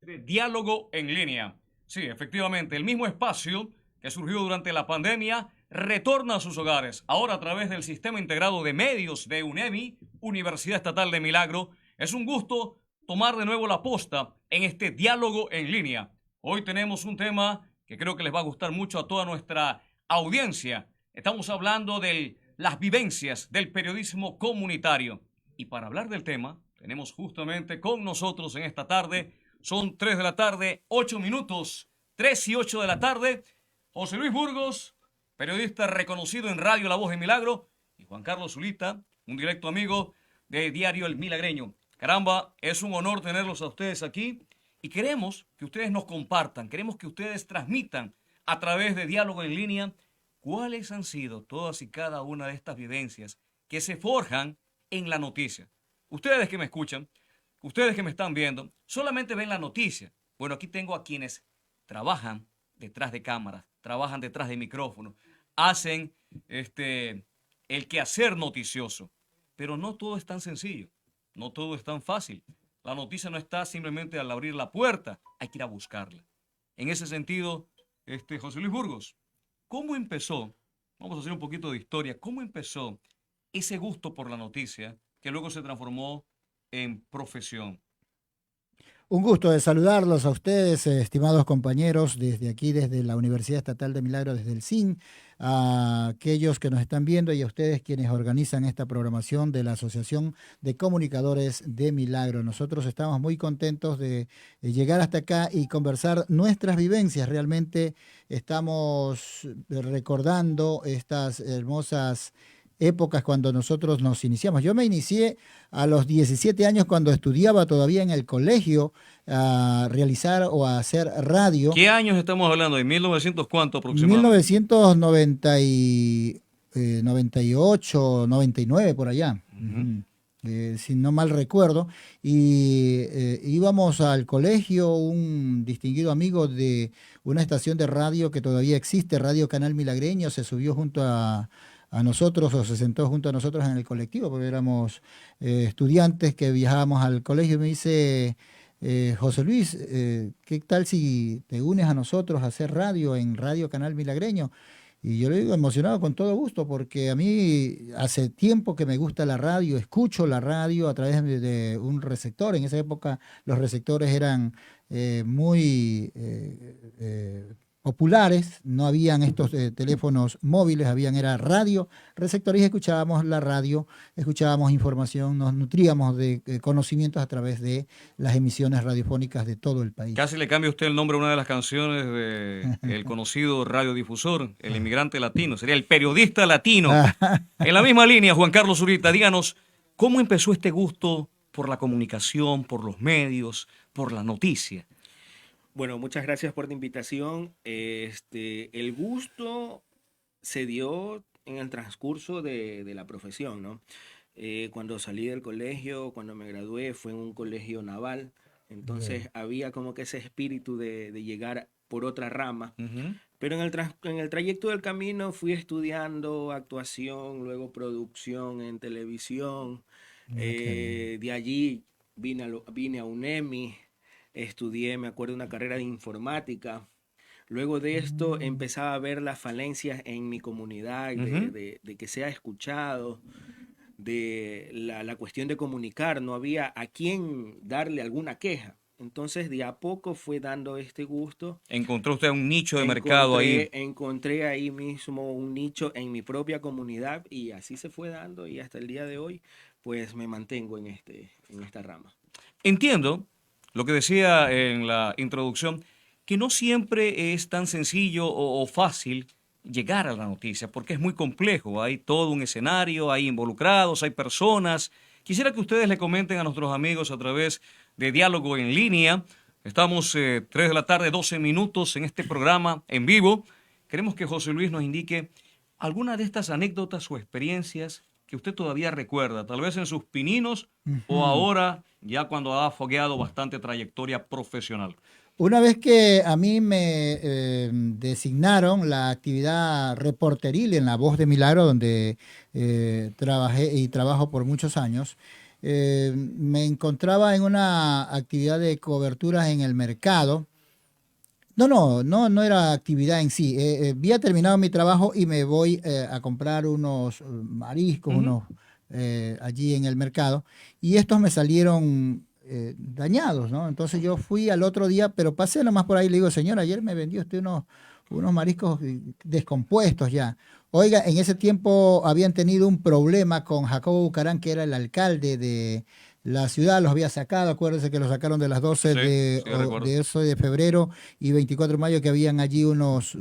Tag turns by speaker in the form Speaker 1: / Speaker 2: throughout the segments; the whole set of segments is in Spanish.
Speaker 1: de diálogo en línea. Sí, efectivamente, el mismo espacio que surgió durante la pandemia retorna a sus hogares. Ahora a través del Sistema Integrado de Medios de UNEMI, Universidad Estatal de Milagro. Es un gusto tomar de nuevo la posta en este diálogo en línea. Hoy tenemos un tema que creo que les va a gustar mucho a toda nuestra audiencia. Estamos hablando de las vivencias del periodismo comunitario. Y para hablar del tema, tenemos justamente con nosotros en esta tarde, son 3 de la tarde, 8 minutos, 3 y 8 de la tarde, José Luis Burgos, periodista reconocido en Radio La Voz de Milagro, y Juan Carlos Zulita, un directo amigo de Diario El Milagreño. Caramba, es un honor tenerlos a ustedes aquí y queremos que ustedes nos compartan, queremos que ustedes transmitan a través de Diálogo en Línea cuáles han sido todas y cada una de estas vivencias que se forjan en la noticia. Ustedes que me escuchan, ustedes que me están viendo, solamente ven la noticia. Bueno, aquí tengo a quienes trabajan detrás de cámaras, trabajan detrás de micrófonos, hacen el quehacer noticioso. Pero no todo es tan sencillo, no todo es tan fácil. La noticia no está simplemente al abrir la puerta, hay que ir a buscarla. En ese sentido, José Luis Burgos, ¿cómo empezó? Vamos a hacer un poquito de historia. ¿Cómo empezó ese gusto por la noticia que luego se transformó en profesión?
Speaker 2: Un gusto de saludarlos a ustedes, estimados compañeros, desde aquí, desde la Universidad Estatal de Milagro, desde el CIN, a aquellos que nos están viendo y a ustedes quienes organizan esta programación de la Asociación de Comunicadores de Milagro. Nosotros estamos muy contentos de llegar hasta acá y conversar nuestras vivencias. Realmente estamos recordando estas hermosas épocas cuando nosotros nos iniciamos. Yo me inicié a los 17 años cuando estudiaba todavía en el colegio a realizar o a hacer radio.
Speaker 1: ¿Qué años estamos hablando? ¿De 1900 cuánto aproximadamente?
Speaker 2: 1990 98, 99 por allá. Si no mal recuerdo, y íbamos al colegio, un distinguido amigo de una estación de radio que todavía existe, Radio Canal Milagreño, se subió junto a nosotros o se sentó junto a nosotros en el colectivo, porque éramos estudiantes que viajábamos al colegio y me dice, José Luis, ¿qué tal si te unes a nosotros a hacer radio en Radio Canal Milagreño? Y yo le digo emocionado con todo gusto, porque a mí hace tiempo que me gusta la radio, escucho la radio a través de un receptor. En esa época los receptores eran muy populares, no habían estos teléfonos móviles, era radio, receptores, y escuchábamos la radio, escuchábamos información, nos nutríamos de conocimientos a través de las emisiones radiofónicas de todo el país.
Speaker 1: Casi le cambia usted el nombre a una de las canciones del conocido radiodifusor, el inmigrante latino, sería el periodista latino. En la misma línea, Juan Carlos Zurita, díganos, ¿cómo empezó este gusto por la comunicación, por los medios, por la noticia?
Speaker 3: Bueno, muchas gracias por la invitación. El gusto se dio en el transcurso de la profesión, ¿no? Cuando salí del colegio, cuando me gradué, fue en un colegio naval. Entonces había como que ese espíritu de llegar por otra rama. Pero en el trayecto del camino fui estudiando actuación, luego producción en televisión. De allí vine a UNEMI. Estudié, me acuerdo, una carrera de informática. Luego de esto empezaba a ver las falencias en mi comunidad, de que sea escuchado, de la cuestión de comunicar. No había a quién darle alguna queja. Entonces, de a poco fue dando este gusto.
Speaker 1: ¿Encontró usted un nicho de mercado ahí?
Speaker 3: Encontré ahí mismo un nicho en mi propia comunidad y así se fue dando, y hasta el día de hoy, pues me mantengo en esta rama.
Speaker 1: Entiendo lo que decía en la introducción, que no siempre es tan sencillo o fácil llegar a la noticia, porque es muy complejo. Hay todo un escenario, hay involucrados, hay personas. Quisiera que ustedes le comenten a nuestros amigos a través de Diálogo en Línea. Estamos 3 de la tarde, 12 minutos en este programa en vivo. Queremos que José Luis nos indique alguna de estas anécdotas o experiencias que usted todavía recuerda, tal vez en sus pininos o ahora ya cuando ha fogueado bastante trayectoria profesional.
Speaker 2: Una vez que a mí me designaron la actividad reporteril en La Voz de Milagro, donde trabajé y trabajo por muchos años, me encontraba en una actividad de coberturas en el mercado. No era actividad en sí. Había terminado mi trabajo y me voy a comprar unos mariscos, allí en el mercado, y estos me salieron dañados, ¿no? Entonces yo fui al otro día, pero pasé nomás por ahí y le digo, señor, ayer me vendió usted unos mariscos descompuestos ya. Oiga, en ese tiempo habían tenido un problema con Jacobo Bucarán, que era el alcalde de la ciudad, los había sacado, acuérdense que los sacaron de las 12
Speaker 1: Sí, sí, recuerdo.
Speaker 2: de eso de febrero y 24 de mayo, que habían allí unos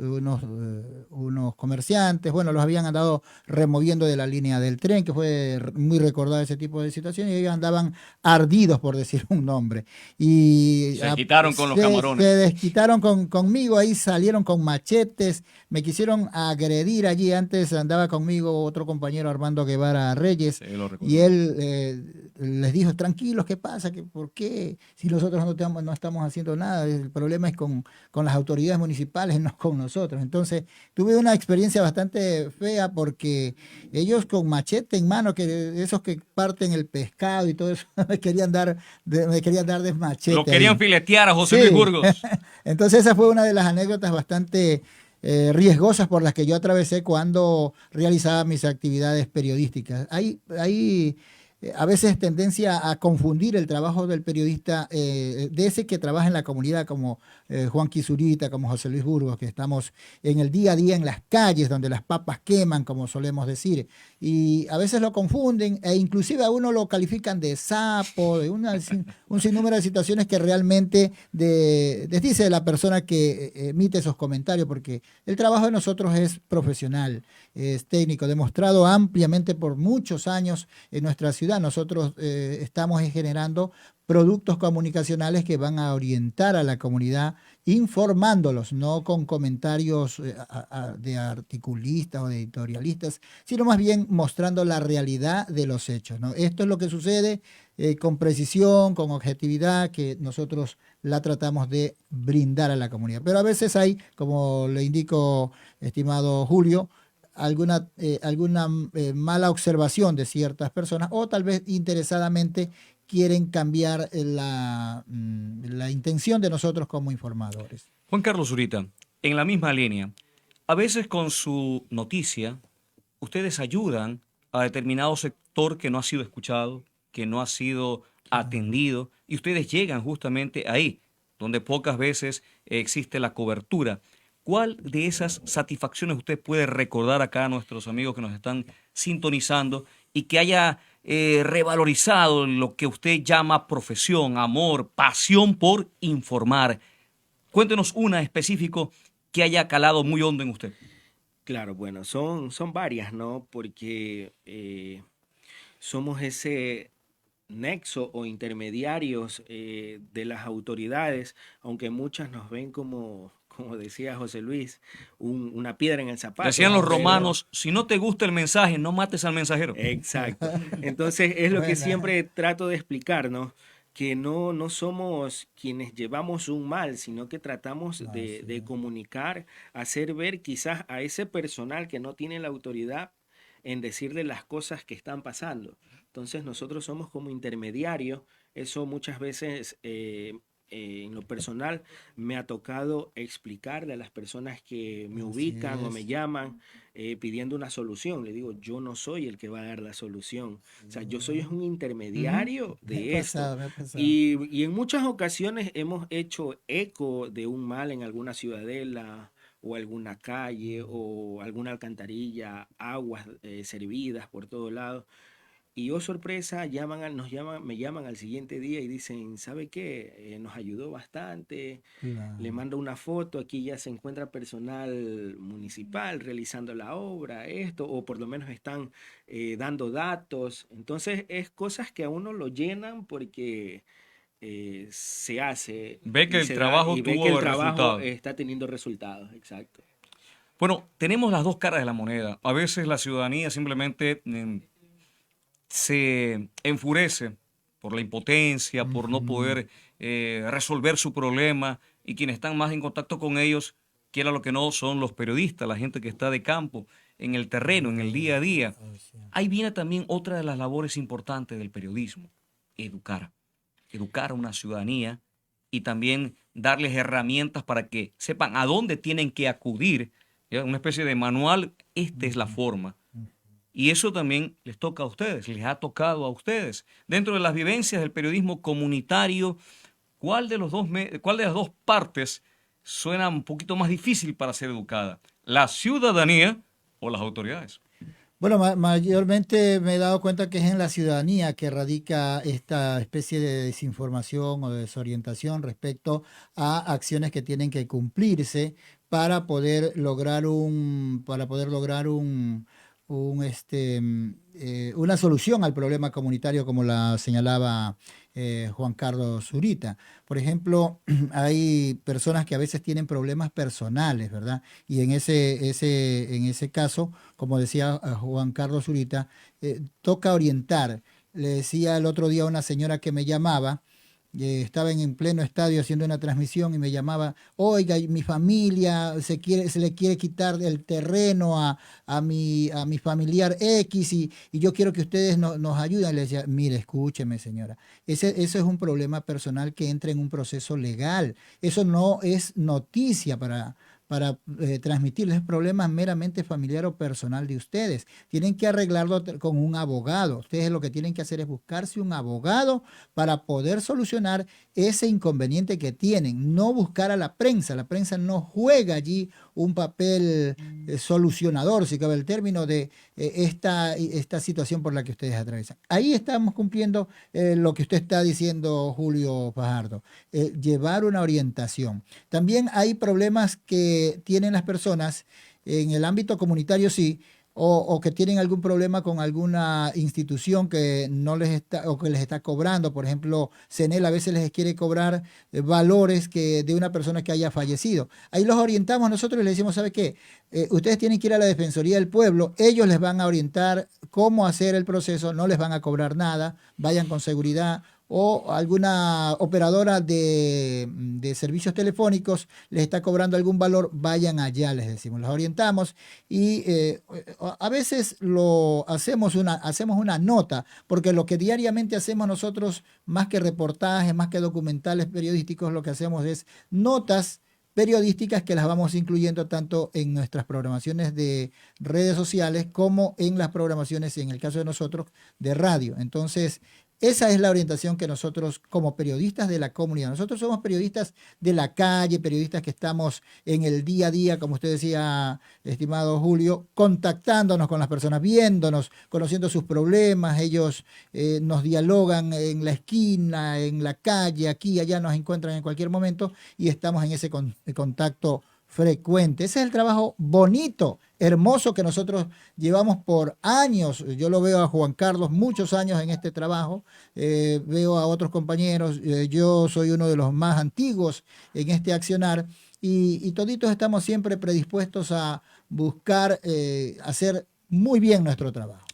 Speaker 2: comerciantes, bueno, los habían andado removiendo de la línea del tren, que fue muy recordado ese tipo de situaciones, y ellos andaban ardidos, por decir un nombre. Y
Speaker 1: Se quitaron con los
Speaker 2: se
Speaker 1: camarones.
Speaker 2: desquitaron conmigo, ahí salieron con machetes, me quisieron agredir allí. Antes andaba conmigo otro compañero, Armando Guevara Reyes,
Speaker 1: Sí, lo
Speaker 2: y
Speaker 1: recuerdo.
Speaker 2: él les dijo, tranquilos, ¿qué pasa? ¿Por qué? Si nosotros no estamos haciendo nada, el problema es con las autoridades municipales, no con nosotros. Entonces, tuve una experiencia bastante fea porque ellos con machete en mano, que esos que parten el pescado y todo eso, me querían dar de
Speaker 1: Lo
Speaker 2: machete
Speaker 1: querían
Speaker 2: ahí.
Speaker 1: filetear a José Luis
Speaker 2: Sí,
Speaker 1: Burgos.
Speaker 2: entonces esa fue una de las anécdotas bastante riesgosas por las que yo atravesé cuando realizaba mis actividades periodísticas. Hay a veces tendencia a confundir el trabajo del periodista, de ese que trabaja en la comunidad, como Juan Quisurita, como José Luis Burgos, que estamos en el día a día en las calles donde las papas queman, como solemos decir, y a veces lo confunden e inclusive a uno lo califican de sapo, un sinnúmero de situaciones que realmente desdice la persona que emite esos comentarios, porque el trabajo de nosotros es profesional, es técnico, demostrado ampliamente por muchos años en nuestra ciudad. Nosotros estamos generando productos comunicacionales que van a orientar a la comunidad, informándolos, no con comentarios de articulistas o de editorialistas, sino más bien mostrando la realidad de los hechos, ¿no? Esto es lo que sucede, con precisión, con objetividad, que nosotros la tratamos de brindar a la comunidad. Pero a veces hay, como le indico, estimado Julio, alguna mala observación de ciertas personas, o tal vez interesadamente quieren cambiar la intención de nosotros como informadores.
Speaker 1: Juan Carlos Zurita, en la misma línea, a veces con su noticia, ustedes ayudan a determinado sector que no ha sido escuchado, que no ha sido atendido, y ustedes llegan justamente ahí, donde pocas veces existe la cobertura. ¿Cuál de esas satisfacciones usted puede recordar acá a nuestros amigos que nos están sintonizando y que haya revalorizado lo que usted llama profesión, amor, pasión por informar? Cuéntenos una específico que haya calado muy hondo en usted.
Speaker 3: Claro, bueno, son varias, ¿no? Porque somos ese nexo o intermediarios de las autoridades, aunque muchas nos ven como decía José Luis, una piedra en el zapato,
Speaker 1: Decían los
Speaker 3: pero
Speaker 1: romanos, si no te gusta el mensaje, no mates al mensajero.
Speaker 3: exacto. Entonces es lo que
Speaker 2: Buena.
Speaker 3: siempre trato de explicar, ¿no? Que no somos quienes llevamos un mal, sino que tratamos
Speaker 2: Así
Speaker 3: de
Speaker 2: es.
Speaker 3: comunicar, hacer ver quizás a ese personal que no tiene la autoridad en decirle las cosas que están pasando. Entonces nosotros somos como intermediarios. Eso muchas veces en lo personal me ha tocado explicarle a las personas que me
Speaker 2: Así
Speaker 3: ubican o me
Speaker 2: es.
Speaker 3: llaman pidiendo una solución. Le digo, yo no soy el que va a dar la solución. O sea, yo soy un
Speaker 1: Ujú.
Speaker 3: intermediario
Speaker 2: Me ha
Speaker 3: de esto.
Speaker 2: pasado, me ha pasado.
Speaker 3: Y en muchas ocasiones hemos hecho eco de un mal en alguna ciudadela o alguna calle o alguna alcantarilla, aguas servidas por todos lados. Y oh sorpresa, me llaman al siguiente día y dicen, ¿sabe qué? Nos ayudó bastante. Le
Speaker 2: Claro.
Speaker 3: mando una foto, aquí ya se encuentra personal municipal realizando la obra, esto, o por lo menos están dando datos. Entonces es cosas que a uno lo llenan porque se hace
Speaker 1: Ve que
Speaker 3: y
Speaker 1: el
Speaker 3: se da
Speaker 1: trabajo
Speaker 3: y ve que el
Speaker 1: tuvo el
Speaker 3: trabajo
Speaker 1: resultado.
Speaker 3: está teniendo resultados. Exacto.
Speaker 1: Bueno, tenemos las dos caras de la moneda. A veces la ciudadanía simplemente se enfurece por la impotencia, por no
Speaker 2: Ujú.
Speaker 1: poder resolver su problema, y quienes están más en contacto con ellos quiera lo que no, son los periodistas, la gente que está de campo, en el terreno, en el día a día. Ahí viene también otra de las labores importantes del periodismo, educar. Educar a una ciudadanía y también darles herramientas para que sepan a dónde tienen que acudir. ¿Ya? Una especie de manual, esta es la forma. Y eso también les toca a ustedes, les ha tocado a ustedes. Dentro de las vivencias del periodismo comunitario, ¿cuál de las dos partes suena un poquito más difícil para ser educada? ¿La ciudadanía o las autoridades?
Speaker 2: Bueno, mayormente me he dado cuenta que es en la ciudadanía que radica esta especie de desinformación o de desorientación respecto a acciones que tienen que cumplirse para poder lograr una solución al problema comunitario, como la señalaba Juan Carlos Zurita. Por ejemplo, hay personas que a veces tienen problemas personales, ¿verdad? Y en ese caso, como decía Juan Carlos Zurita, toca orientar. Le decía el otro día a una señora que me llamaba, estaba en pleno estadio haciendo una transmisión y me llamaba, oiga, y mi familia se le quiere quitar el terreno a mi familiar X y yo quiero que ustedes nos ayuden. Le decía, mire, escúcheme, señora, eso es un problema personal que entra en un proceso legal. Eso no es noticia para transmitirles problemas meramente familiar o personal de ustedes. Tienen que arreglarlo con un abogado. Ustedes lo que tienen que hacer es buscarse un abogado para poder solucionar ese inconveniente que tienen. No buscar a la prensa. La prensa no juega allí un papel solucionador, si cabe el término, de esta situación por la que ustedes atraviesan. Ahí estamos cumpliendo lo que usted está diciendo, Julio Fajardo, llevar una orientación. También hay problemas que tienen las personas en el ámbito comunitario, sí, o que tienen algún problema con alguna institución que no les está o que les está cobrando. Por ejemplo, CENEL a veces les quiere cobrar valores de una persona que haya fallecido. Ahí los orientamos nosotros y les decimos, ¿sabe qué? Ustedes tienen que ir a la Defensoría del Pueblo, ellos les van a orientar cómo hacer el proceso, no les van a cobrar nada, vayan con seguridad. O alguna operadora de servicios telefónicos les está cobrando algún valor, vayan allá, les decimos, los orientamos y a veces hacemos una nota, porque lo que diariamente hacemos nosotros, más que reportajes, más que documentales periodísticos, lo que hacemos es notas periodísticas que las vamos incluyendo tanto en nuestras programaciones de redes sociales como en las programaciones, en el caso de nosotros, de radio. Entonces, esa es la orientación que nosotros como periodistas de la comunidad, nosotros somos periodistas de la calle, periodistas que estamos en el día a día, como usted decía, estimado Julio, contactándonos con las personas, viéndonos, conociendo sus problemas, ellos nos dialogan en la esquina, en la calle, aquí, allá, nos encuentran en cualquier momento y estamos en ese contacto frecuente. Ese es el trabajo bonito, hermoso que nosotros llevamos por años. Yo lo veo a Juan Carlos muchos años en este trabajo, veo a otros compañeros, yo soy uno de los más antiguos en este accionar y toditos estamos siempre predispuestos a buscar hacer muy bien nuestro trabajo.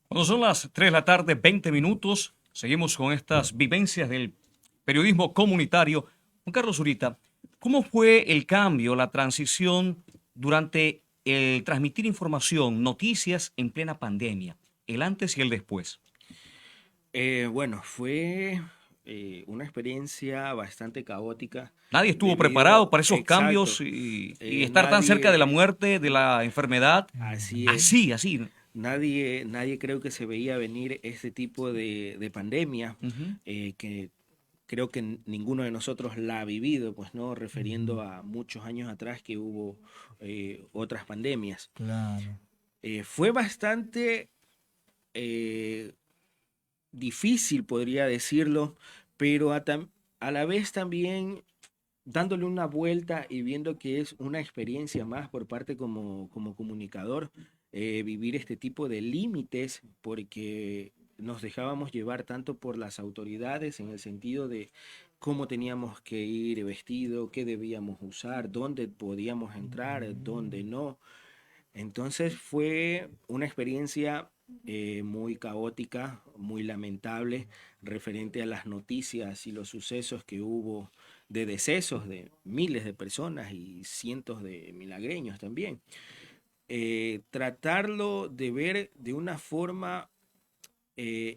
Speaker 1: Cuando son las 3 de la tarde, 20 minutos, seguimos con estas vivencias del periodismo comunitario. Juan Carlos Zurita, ¿cómo fue el cambio, la transición durante el transmitir información, noticias en plena pandemia, el antes y el después?
Speaker 3: Bueno, fue una experiencia bastante caótica
Speaker 1: Nadie estuvo preparado
Speaker 3: debido,
Speaker 1: para esos
Speaker 3: exacto,
Speaker 1: cambios y estar tan cerca de la muerte, de la enfermedad.
Speaker 3: así es,
Speaker 1: Así.
Speaker 3: nadie creo que se veía venir este tipo de pandemia,
Speaker 1: Ujú.
Speaker 3: que creo que ninguno de nosotros la ha vivido, pues no, refiriendo a muchos años atrás que hubo otras pandemias.
Speaker 2: Claro.
Speaker 3: Fue bastante eh, difícil, podría decirlo, pero a la vez también dándole una vuelta y viendo que es una experiencia más por parte como comunicador, vivir este tipo de límites, porque nos dejábamos llevar tanto por las autoridades en el sentido de cómo teníamos que ir vestido, qué debíamos usar, dónde podíamos entrar, dónde no. Entonces fue una experiencia muy caótica, muy lamentable, referente a las noticias y los sucesos que hubo de decesos de miles de personas y cientos de milagreños también. Tratarlo de ver de una forma,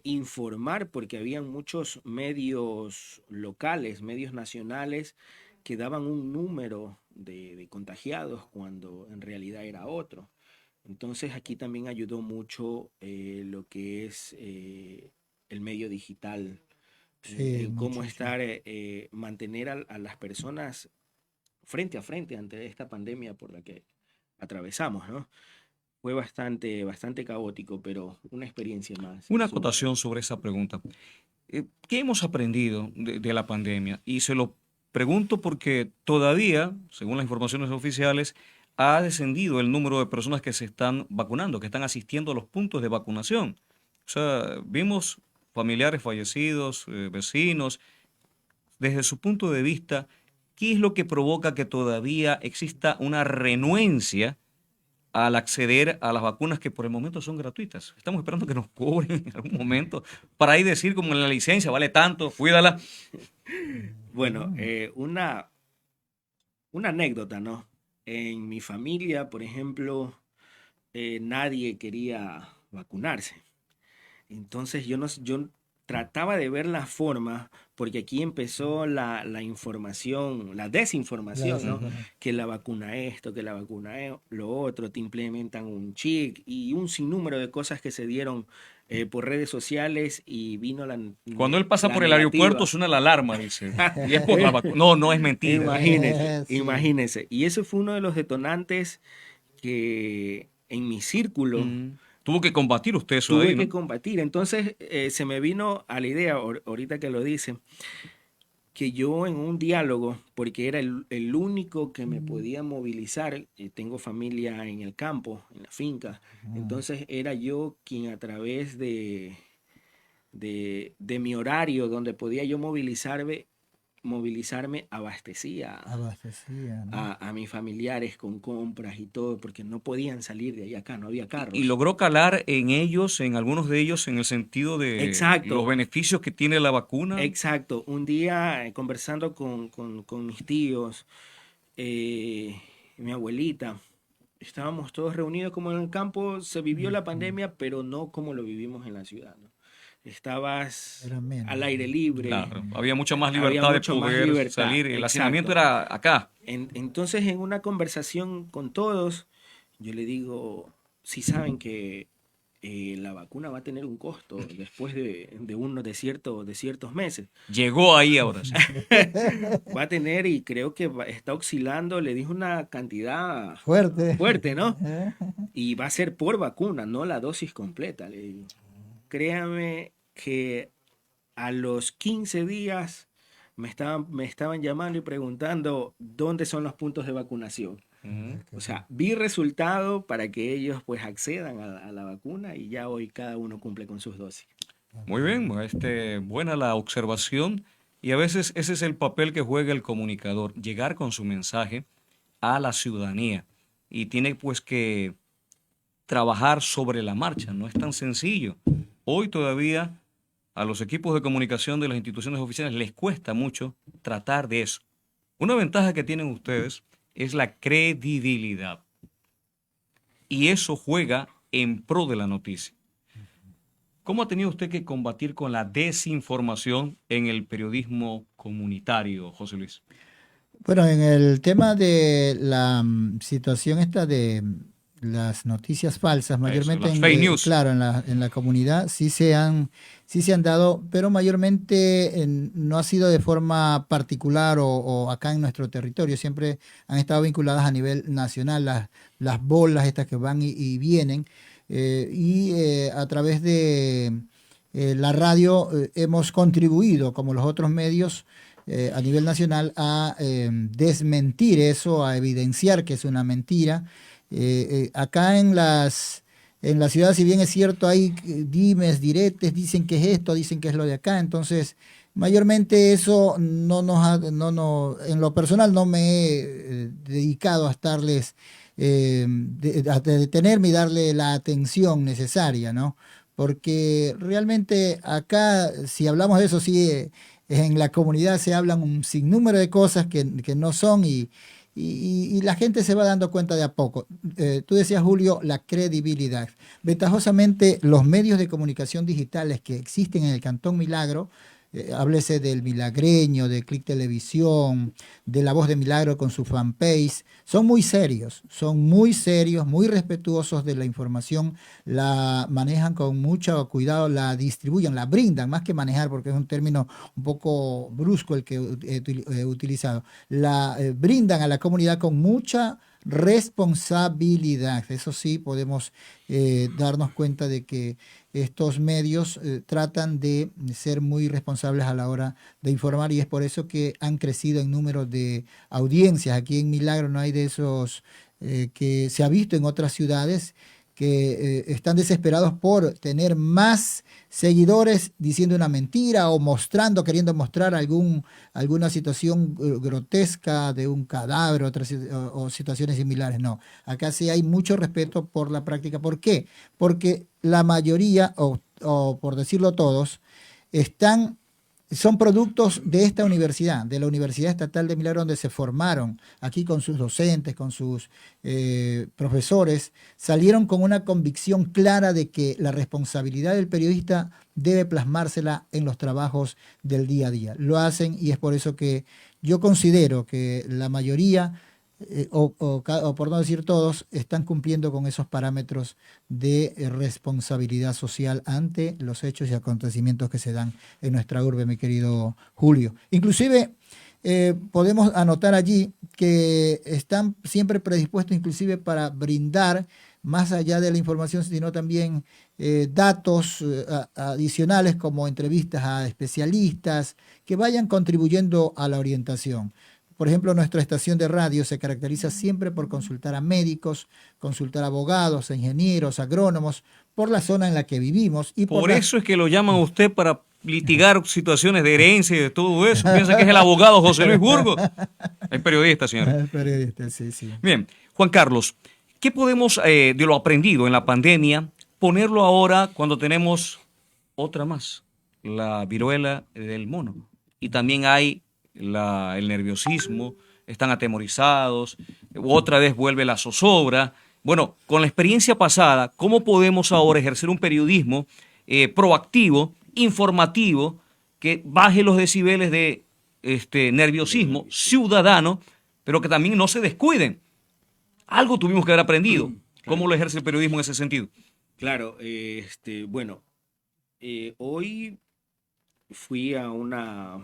Speaker 3: informar, porque habían muchos medios locales, medios nacionales, que daban un número de contagiados cuando en realidad era otro. Entonces aquí también ayudó mucho lo que es el medio digital,
Speaker 2: Sí,
Speaker 3: cómo
Speaker 2: muchísimo.
Speaker 3: estar, mantener a las personas frente a frente ante esta pandemia por la que atravesamos, ¿no? Fue bastante caótico, pero una experiencia más,
Speaker 1: Una
Speaker 3: suma.
Speaker 1: acotación sobre esa pregunta. ¿Qué hemos aprendido de la pandemia? Y se lo pregunto porque todavía, según las informaciones oficiales, ha descendido el número de personas que se están vacunando, que están asistiendo a los puntos de vacunación. O sea, vimos familiares fallecidos, vecinos. Desde su punto de vista, ¿qué es lo que provoca que todavía exista una renuencia al acceder a las vacunas que por el momento son gratuitas? Estamos esperando que nos cobren en algún momento para ahí decir como en la licencia, vale tanto, cuídala.
Speaker 3: Bueno,
Speaker 2: Mm.
Speaker 3: una anécdota, ¿no? En mi familia, por ejemplo, nadie quería vacunarse. Entonces yo trataba de ver la forma, porque aquí empezó la información, la
Speaker 2: La-
Speaker 3: desinformación, ¿no?
Speaker 2: ajá.
Speaker 3: Que la vacuna esto, que la vacuna lo otro, te implementan un chip y un sinnúmero de cosas que se dieron por redes sociales y vino
Speaker 1: Cuando él pasa
Speaker 3: la
Speaker 1: por el aeropuerto
Speaker 3: negativa.
Speaker 1: suena la alarma, dice. Y es por la vacuna. No, no es mentira.
Speaker 3: Imagínese,
Speaker 2: Sí.
Speaker 3: imagínese. Y eso fue uno de los detonantes que en mi círculo
Speaker 1: Tuvo que combatir usted eso
Speaker 3: tuve
Speaker 1: ahí,
Speaker 3: que
Speaker 1: ¿no?
Speaker 3: combatir. Entonces se me vino a la idea, ahorita que lo dice, que yo en un diálogo, porque era el único que me podía movilizar, tengo familia en el campo, en la finca,
Speaker 2: Mm.
Speaker 3: entonces era yo quien a través de mi horario donde podía yo movilizarme abastecía
Speaker 2: Abastecía, ¿no?
Speaker 3: a mis familiares con compras y todo, porque no podían salir de ahí acá, no había
Speaker 1: Y
Speaker 3: carros.
Speaker 1: logró calar en ellos, en algunos de ellos, en el sentido de los
Speaker 3: Exacto,
Speaker 1: beneficios que tiene la vacuna.
Speaker 3: exacto. Un día conversando con mis tíos, mi abuelita, estábamos todos reunidos como en el campo, se vivió la
Speaker 2: Ujú.
Speaker 3: pandemia, pero no como lo vivimos en la ciudad, ¿no? Estabas
Speaker 2: Era menos.
Speaker 3: al aire libre,
Speaker 1: Claro, había mucha más
Speaker 3: había
Speaker 1: libertad de
Speaker 3: mucho más
Speaker 1: poder
Speaker 3: libertad,
Speaker 1: salir. El hacinamiento
Speaker 3: exacto.
Speaker 1: era acá.
Speaker 3: Entonces, en una conversación con todos, yo le digo, si saben que la vacuna va a tener un costo después de ciertos meses.
Speaker 1: Llegó ahí ahora sí.
Speaker 3: Va a tener, y creo que está oscilando, le dijo una cantidad
Speaker 2: Fuerte.
Speaker 3: fuerte, ¿no? Y va a ser por vacuna, no la dosis completa, le digo. Créame que a los 15 días me estaban llamando y preguntando dónde son los puntos de vacunación.
Speaker 1: Ujú.
Speaker 3: O sea, vi resultado para que ellos pues accedan a la vacuna y ya hoy cada uno cumple con sus dosis.
Speaker 1: Muy bien, buena la observación. Y a veces ese es el papel que juega el comunicador, llegar con su mensaje a la ciudadanía. Y tiene pues que trabajar sobre la marcha, no es tan sencillo. Hoy todavía a los equipos de comunicación de las instituciones oficiales les cuesta mucho tratar de eso. Una ventaja que tienen ustedes es la credibilidad y eso juega en pro de la noticia. ¿Cómo ha tenido usted que combatir con la desinformación en el periodismo comunitario, José Luis?
Speaker 2: Bueno, en el tema de la situación esta de las noticias falsas,
Speaker 1: Eso,
Speaker 2: mayormente
Speaker 1: las fake news.
Speaker 2: claro, en la comunidad sí se han dado, pero mayormente no ha sido de forma particular o acá en nuestro territorio, siempre han estado vinculadas a nivel nacional, las bolas estas que van y vienen, a través de la radio hemos contribuido, como los otros medios, a nivel nacional a desmentir eso, a evidenciar que es una mentira. Acá en la ciudad, si bien es cierto, hay dimes, diretes, dicen que es esto, dicen que es lo de acá, entonces mayormente eso en lo personal no me he dedicado a estarles, a detenerme y darle la atención necesaria, ¿no? Porque realmente acá, si hablamos de eso, sí, en la comunidad se hablan un sinnúmero de cosas que no son y la gente se va dando cuenta de a poco. Tú decías, Julio, la credibilidad. Ventajosamente, los medios de comunicación digitales que existen en el Cantón Milagro, háblese del Milagreño, de Click Televisión, de La Voz de Milagro con su fanpage, son muy serios, muy respetuosos de la información, la manejan con mucho cuidado, la distribuyen, la brindan, más que manejar, porque es un término un poco brusco el que he utilizado, la brindan a la comunidad con mucha responsabilidad. Eso sí, podemos darnos cuenta de que estos medios tratan de ser muy responsables a la hora de informar, y es por eso que han crecido en número de audiencias. Aquí en Milagro no hay de esos que se ha visto en otras ciudades, que están desesperados por tener más seguidores diciendo una mentira o queriendo mostrar alguna situación grotesca de un cadáver o situaciones similares. No, acá sí hay mucho respeto por la práctica. ¿Por qué? Porque la mayoría, o por decirlo todos, son productos de esta universidad, de la Universidad Estatal de Milagro, donde se formaron, aquí con sus docentes, con sus profesores, salieron con una convicción clara de que la responsabilidad del periodista debe plasmársela en los trabajos del día a día. Lo hacen, y es por eso que yo considero que la mayoría, o por no decir todos, están cumpliendo con esos parámetros de responsabilidad social ante los hechos y acontecimientos que se dan en nuestra urbe, mi querido Julio. Inclusive podemos anotar allí que están siempre predispuestos inclusive para brindar, más allá de la información, sino también datos adicionales, como entrevistas a especialistas que vayan contribuyendo a la orientación. Por ejemplo, nuestra estación de radio se caracteriza siempre por consultar a médicos, consultar a abogados, a ingenieros, agrónomos, por la zona en la que vivimos. Y
Speaker 1: por eso es que lo llaman a usted para litigar situaciones de herencia y de todo eso. Piensa que es el abogado José Luis Burgos. Es periodista, señor.
Speaker 2: Es periodista, sí, sí.
Speaker 1: Bien, Juan Carlos, ¿qué podemos, de lo aprendido en la pandemia, ponerlo ahora cuando tenemos otra más, la viruela del mono? Y también hay el nerviosismo, están atemorizados, otra vez vuelve la zozobra. Bueno, con la experiencia pasada, ¿cómo podemos ahora ejercer un periodismo proactivo, informativo, que baje los decibeles de nerviosismo ciudadano, pero que también no se descuiden? Algo tuvimos que haber aprendido. ¿Cómo lo ejerce el periodismo en ese sentido?
Speaker 3: Claro, bueno, hoy fui a una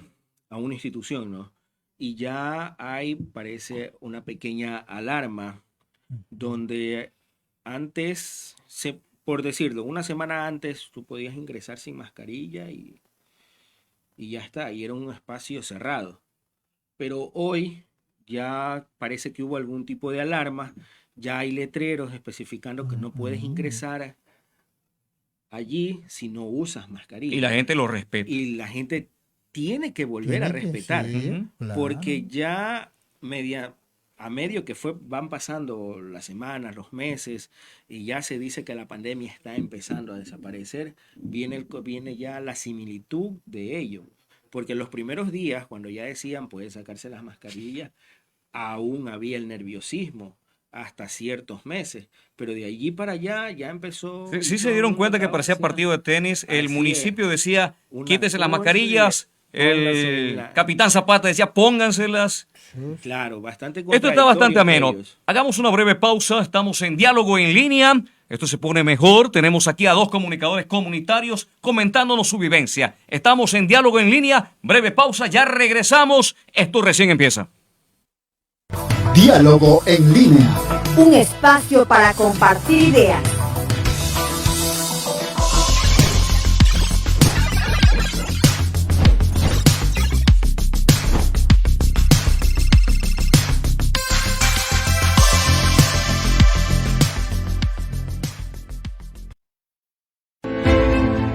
Speaker 3: institución, ¿no? Y ya hay, parece, una pequeña alarma donde antes, por decirlo, una semana antes tú podías ingresar sin mascarilla y ya está, y era un espacio cerrado. Pero hoy ya parece que hubo algún tipo de alarma, ya hay letreros especificando que no puedes ingresar allí si no usas mascarilla.
Speaker 1: Y la gente lo respeta.
Speaker 3: Y la gente tiene que volver a respetar,
Speaker 2: claro.
Speaker 3: Porque ya a medio que van pasando las semanas, los meses, y ya se dice que la pandemia está empezando a desaparecer, viene ya la similitud de ello. Porque los primeros días, cuando ya decían puede sacarse las mascarillas, aún había el nerviosismo hasta ciertos meses, pero de allí para allá ya empezó.
Speaker 1: Sí se dieron cuenta que parecía partido de tenis. El municipio decía quítese las mascarillas. El capitán Zapata decía pónganselas.
Speaker 3: Claro, bastante.
Speaker 1: Esto está bastante ameno. Hagamos una breve pausa. Estamos en Diálogo en Línea. Esto se pone mejor. Tenemos aquí a dos comunicadores comunitarios comentándonos su vivencia. Estamos en Diálogo en Línea. Breve pausa, ya regresamos. Esto recién empieza.
Speaker 4: Diálogo en Línea.
Speaker 5: Un espacio para compartir ideas.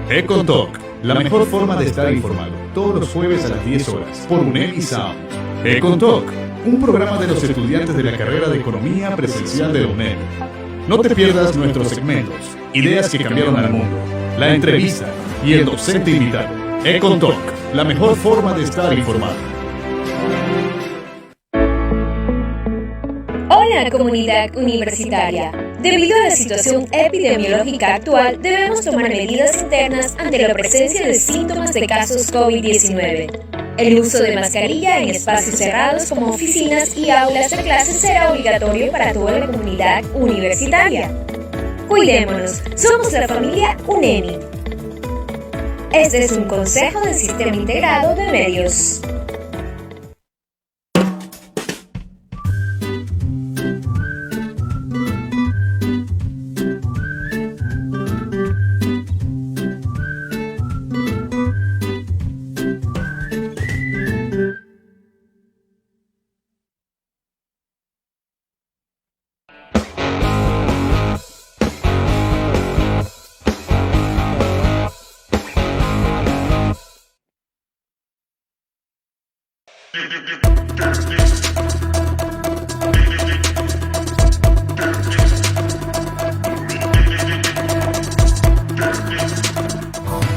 Speaker 4: EconTalk, la mejor forma de estar informado. Todos los jueves a las 10 horas por UNED y Sound. EconTalk, un programa de los estudiantes de la carrera de Economía Presencial de la UNED. No te pierdas nuestros segmentos, ideas que cambiaron al mundo, la entrevista y el docente invitado. EconTalk, la mejor forma de estar informado.
Speaker 6: Hola, comunidad universitaria. Debido a la situación epidemiológica actual, debemos tomar medidas internas ante la presencia de síntomas de casos COVID-19. El uso de mascarilla en espacios cerrados como oficinas y aulas de clases será obligatorio para toda la comunidad universitaria. Cuidémonos, somos la familia UNEMI. Este es un consejo del Sistema Integrado de Medios.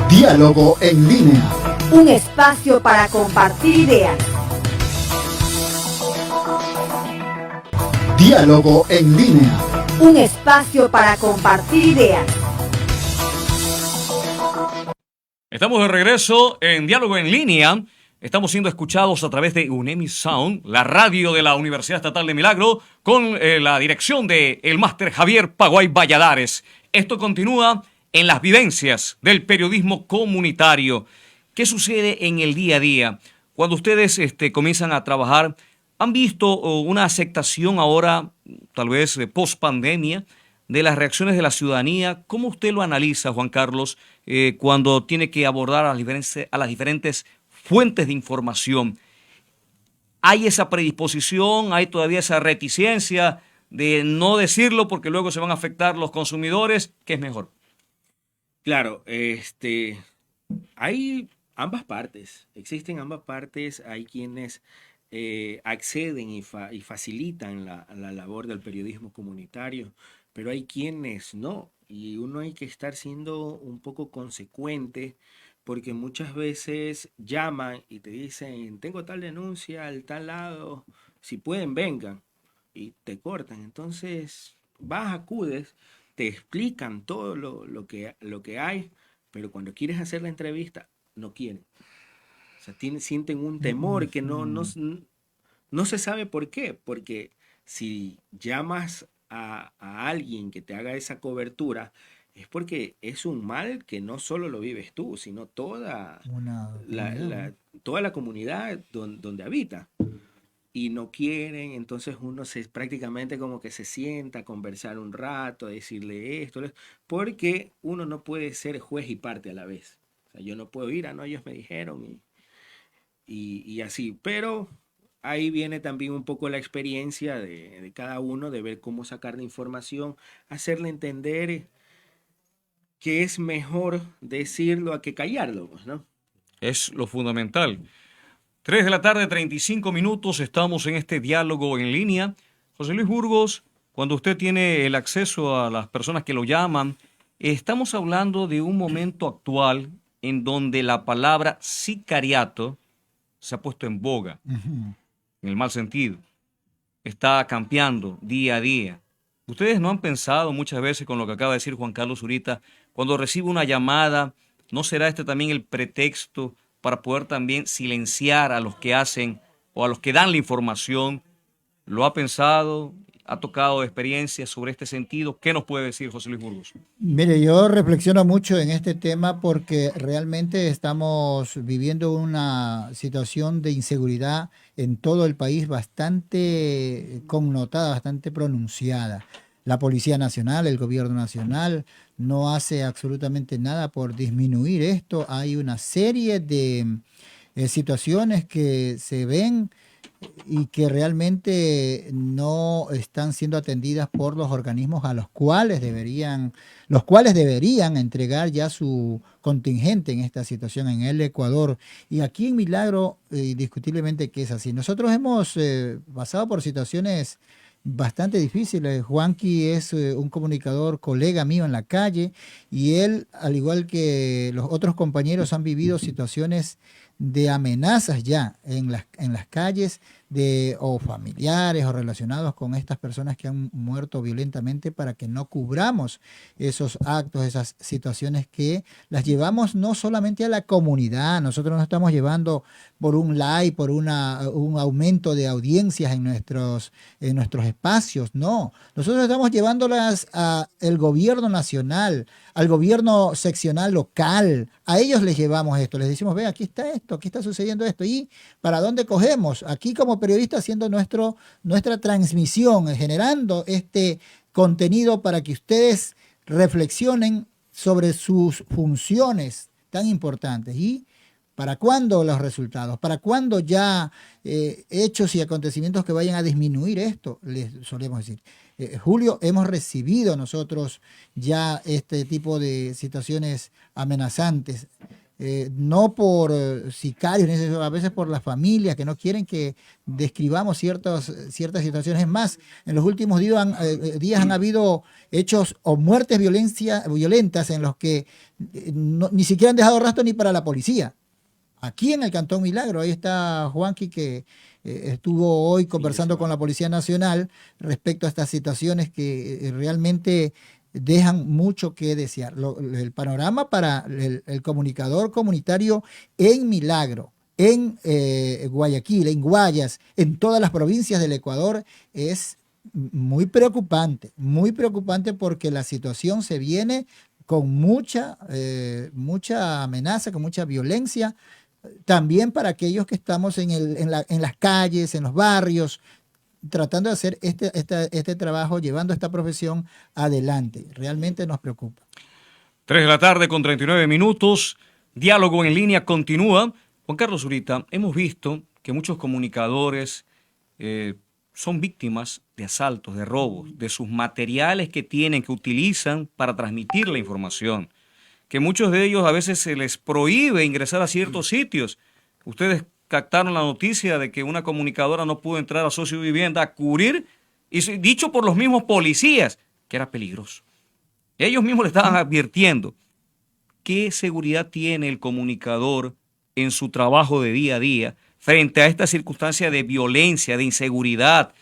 Speaker 2: Diálogo en línea.
Speaker 5: Un espacio para compartir ideas.
Speaker 2: Diálogo en línea.
Speaker 5: Un espacio para compartir ideas.
Speaker 1: Estamos de regreso en Diálogo en Línea. Estamos siendo escuchados a través de UNEMI Sound, la radio de la Universidad Estatal de Milagro, con la dirección de el máster Javier Paguay Valladares. Esto continúa en las vivencias del periodismo comunitario. ¿Qué sucede en el día a día? Cuando ustedes comienzan a trabajar, ¿han visto una aceptación ahora, tal vez post pandemia, de las reacciones de la ciudadanía? ¿Cómo usted lo analiza, Juan Carlos, cuando tiene que abordar a las diferentes fuentes de información? ¿Hay esa predisposición? ¿Hay todavía esa reticencia de no decirlo porque luego se van a afectar los consumidores? ¿Qué es mejor?
Speaker 3: Claro, hay ambas partes, existen ambas partes, hay quienes acceden y facilitan la labor del periodismo comunitario, pero hay quienes no, y uno hay que estar siendo un poco consecuente, porque muchas veces llaman y te dicen, tengo tal denuncia al tal lado, si pueden vengan, y te cortan. Entonces vas, acudes, te explican todo lo que hay, pero cuando quieres hacer la entrevista, no quieren. O sea, sienten un temor que no se sabe por qué, porque si llamas a alguien que te haga esa cobertura, es porque es un mal que no solo lo vives tú, sino toda toda la comunidad donde habita. Y no quieren, entonces uno prácticamente como que se sienta a conversar un rato, a decirle esto, porque uno no puede ser juez y parte a la vez. O sea, yo no puedo ir, no, ellos me dijeron y así. Pero ahí viene también un poco la experiencia de cada uno, de ver cómo sacar la información, hacerle entender que es mejor decirlo a que callarlo, pues, ¿no?
Speaker 1: Es lo fundamental. 3 de la tarde, 35 minutos, estamos en este diálogo en línea. José Luis Burgos, cuando usted tiene el acceso a las personas que lo llaman, estamos hablando de un momento actual en donde la palabra sicariato se ha puesto en boga, en el mal sentido. Está cambiando día a día. ¿Ustedes no han pensado muchas veces con lo que acaba de decir Juan Carlos ahorita, cuando recibe una llamada, ¿no será este también el pretexto para poder también silenciar a los que hacen o a los que dan la información? ¿Lo ha pensado? ¿Ha tocado experiencias sobre este sentido? ¿Qué nos puede decir José Luis Burgos?
Speaker 2: Mire, yo reflexiono mucho en este tema porque realmente estamos viviendo una situación de inseguridad en todo el país bastante connotada, bastante pronunciada. La Policía Nacional, el Gobierno Nacional no hace absolutamente nada por disminuir esto. Hay una serie de situaciones que se ven y que realmente no están siendo atendidas por los organismos a los cuales deberían entregar ya su contingente en esta situación en el Ecuador. Y aquí en Milagro, indiscutiblemente que es así. Nosotros hemos pasado por situaciones bastante difícil. Juanqui es un comunicador, colega mío en la calle, y él, al igual que los otros compañeros, han vivido situaciones de amenazas ya en las calles o familiares o relacionados con estas personas que han muerto violentamente, para que no cubramos esos actos, esas situaciones que las llevamos no solamente a la comunidad. Nosotros no estamos llevando por un like, por un aumento de audiencias en nuestros espacios, no. Nosotros estamos llevándolas al gobierno nacional, al gobierno seccional local. A ellos les llevamos esto, les decimos, ve, aquí está esto, aquí está sucediendo esto, y ¿para dónde cogemos? Aquí como periodistas haciendo nuestra transmisión, generando este contenido para que ustedes reflexionen sobre sus funciones tan importantes. ¿Y para cuándo los resultados? ¿Para cuándo ya hechos y acontecimientos que vayan a disminuir esto? Les solemos decir. Julio, hemos recibido nosotros ya este tipo de situaciones amenazantes, no por sicarios, a veces por las familias que no quieren que describamos ciertas situaciones. Es más, en los últimos días han habido hechos o muertes violentas en los que ni siquiera han dejado rastro ni para la policía. Aquí en el Cantón Milagro, ahí está Juanqui, que estuvo hoy conversando con la Policía Nacional respecto a estas situaciones que realmente dejan mucho que desear. El panorama para el comunicador comunitario en Milagro, en Guayaquil, en Guayas, en todas las provincias del Ecuador, es muy preocupante porque la situación se viene con mucha amenaza, con mucha violencia, también para aquellos que estamos en las calles, en los barrios, tratando de hacer este trabajo, llevando esta profesión adelante. Realmente nos preocupa.
Speaker 1: 3:39 p.m. Diálogo en línea continúa. Juan Carlos Zurita, hemos visto que muchos comunicadores son víctimas de asaltos, de robos, de sus materiales que utilizan para transmitir la información. Que muchos de ellos a veces se les prohíbe ingresar a ciertos sitios. Ustedes captaron la noticia de que una comunicadora no pudo entrar a Socio Vivienda a cubrir, y dicho por los mismos policías, que era peligroso. Ellos mismos le estaban advirtiendo. ¿Qué seguridad tiene el comunicador en su trabajo de día a día frente a esta circunstancia de violencia, de inseguridad?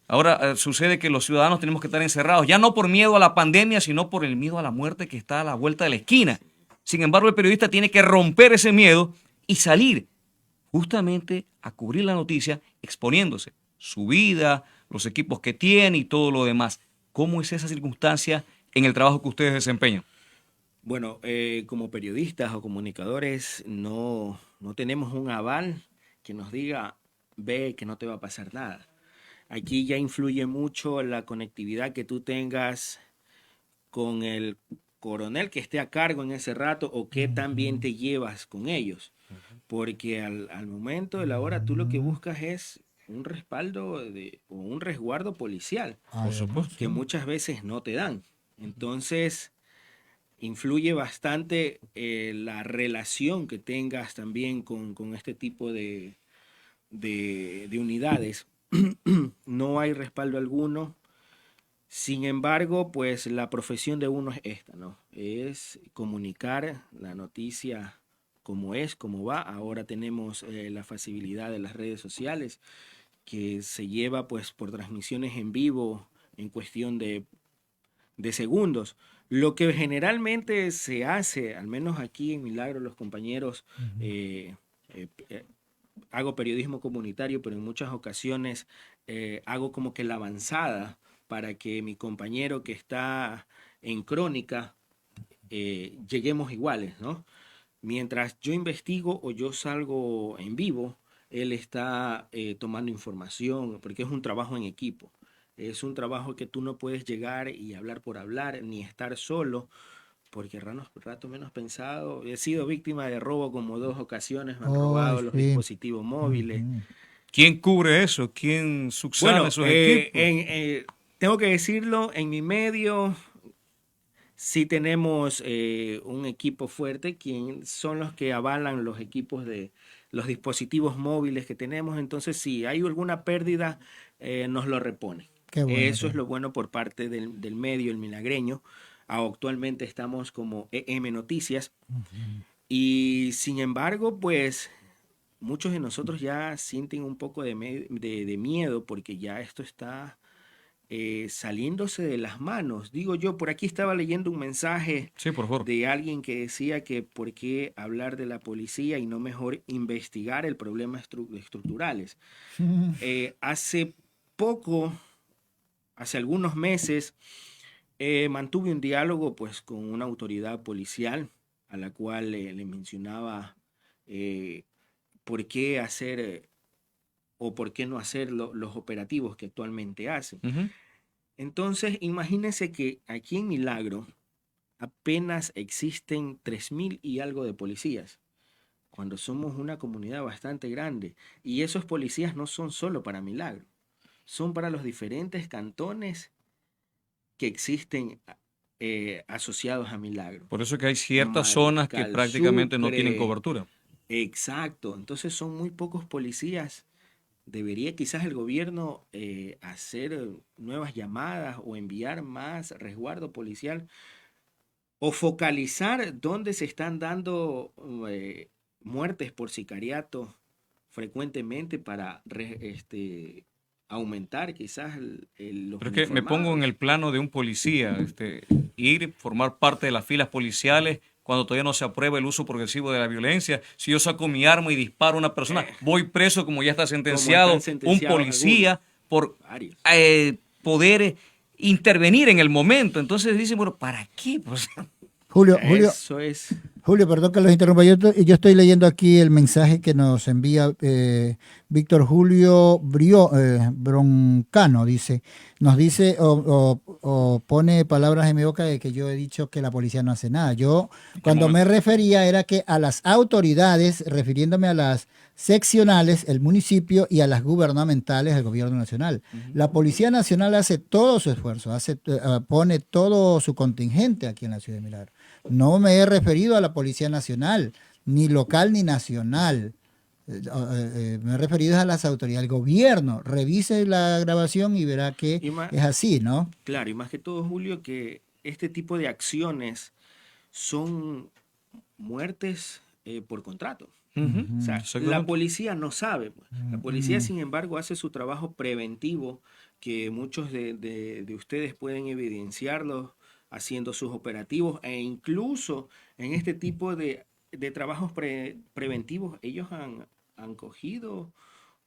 Speaker 1: Ahora sucede que los ciudadanos tenemos que estar encerrados, ya no por miedo a la pandemia, sino por el miedo a la muerte que está a la vuelta de la esquina. Sin embargo, el periodista tiene que romper ese miedo y salir justamente a cubrir la noticia, exponiéndose su vida, los equipos que tiene y todo lo demás. ¿Cómo es esa circunstancia en el trabajo que ustedes desempeñan?
Speaker 3: Bueno, como periodistas o comunicadores no tenemos un aval que nos diga, ve que no te va a pasar nada. Aquí ya influye mucho la conectividad que tú tengas con el coronel que esté a cargo en ese rato, o qué tan bien te llevas con ellos. Porque al momento de la hora tú lo que buscas es un respaldo o un resguardo policial,
Speaker 1: Por supuesto,
Speaker 3: que muchas veces no te dan. Entonces, influye bastante la relación que tengas también con este tipo de unidades. No hay respaldo alguno. Sin embargo, pues la profesión de uno es esta, ¿no? Es comunicar la noticia como es, como va. Ahora tenemos la facilidad de las redes sociales, que se lleva pues por transmisiones en vivo en cuestión de segundos. Lo que generalmente se hace, al menos aquí en Milagro, los compañeros, hago periodismo comunitario, pero en muchas ocasiones hago como que la avanzada para que mi compañero que está en crónica lleguemos iguales, ¿no? Mientras yo investigo o yo salgo en vivo, él está tomando información, porque es un trabajo en equipo. Es un trabajo que tú no puedes llegar y hablar por hablar, ni estar solo, porque rato menos pensado. He sido víctima de robo como 2 ocasiones, me han robado los dispositivos móviles.
Speaker 1: ¿Quién cubre eso? ¿Quién subsana esos equipos?
Speaker 3: Tengo que decirlo, en mi medio sí tenemos un equipo fuerte, quien son los que avalan los equipos de los dispositivos móviles que tenemos. Entonces, si hay alguna pérdida, nos lo repone.
Speaker 2: Qué bueno,
Speaker 3: Eso es lo bueno por parte del medio, el milagreño. Actualmente estamos como EM Noticias. Y sin embargo, pues muchos de nosotros ya sienten un poco de miedo porque ya esto está saliéndose de las manos. Digo yo, por aquí estaba leyendo un mensaje
Speaker 1: Sí, por favor.
Speaker 3: de alguien que decía que por qué hablar de la policía y no mejor investigar el problema estructurales. Hace poco, hace algunos meses, mantuve un diálogo pues con una autoridad policial a la cual le mencionaba por qué hacer o por qué no hacer los operativos que actualmente hacen.
Speaker 1: Ujú.
Speaker 3: Entonces, imagínense que aquí en Milagro apenas existen 3.000 y algo de policías, cuando somos una comunidad bastante grande. Y esos policías no son solo para Milagro, son para los diferentes cantones que existen asociados a Milagro.
Speaker 1: Por eso que hay ciertas zonas que
Speaker 3: Mariscal,
Speaker 1: prácticamente no tienen
Speaker 3: Sucre.
Speaker 1: cobertura.
Speaker 3: Exacto, entonces son muy pocos policías. Debería quizás el gobierno hacer nuevas llamadas o enviar más resguardo policial o focalizar dónde se están dando muertes por sicariato frecuentemente para aumentar quizás los
Speaker 1: Pero es que me pongo en
Speaker 3: uniformados.
Speaker 1: el plano de un policía, ir, formar parte de las filas policiales cuando todavía no se aprueba el uso progresivo de la violencia. Si yo saco mi arma y disparo a una persona, voy preso como ya está sentenciado
Speaker 3: están
Speaker 1: un
Speaker 3: sentenciados
Speaker 1: policía por
Speaker 3: Varios.
Speaker 1: poder intervenir en el momento. Entonces dicen, bueno, ¿para qué? Pues,
Speaker 2: Julio,
Speaker 3: Eso es.
Speaker 2: Julio, perdón que los interrumpa. Yo estoy leyendo aquí el mensaje que nos envía Víctor Julio Broncano. Nos dice o pone palabras en mi boca de que yo he dicho que la policía no hace nada. Yo cuando me refería era que a las autoridades, refiriéndome a las seccionales, el municipio, y a las gubernamentales, el gobierno nacional. La Policía Nacional hace todo su esfuerzo, pone todo su contingente aquí en la ciudad de Milagro. No me he referido a la Policía Nacional, ni local ni nacional. Me he referido a las autoridades, al gobierno. Revise la grabación y verá que es así, ¿no?
Speaker 3: Claro, y más que todo, Julio, que este tipo de acciones son muertes por contrato. O sea, la policía no sabe. La policía, sin embargo, hace su trabajo preventivo, que muchos de ustedes pueden evidenciarlo haciendo sus operativos, e incluso en este tipo de trabajos preventivos, ellos han cogido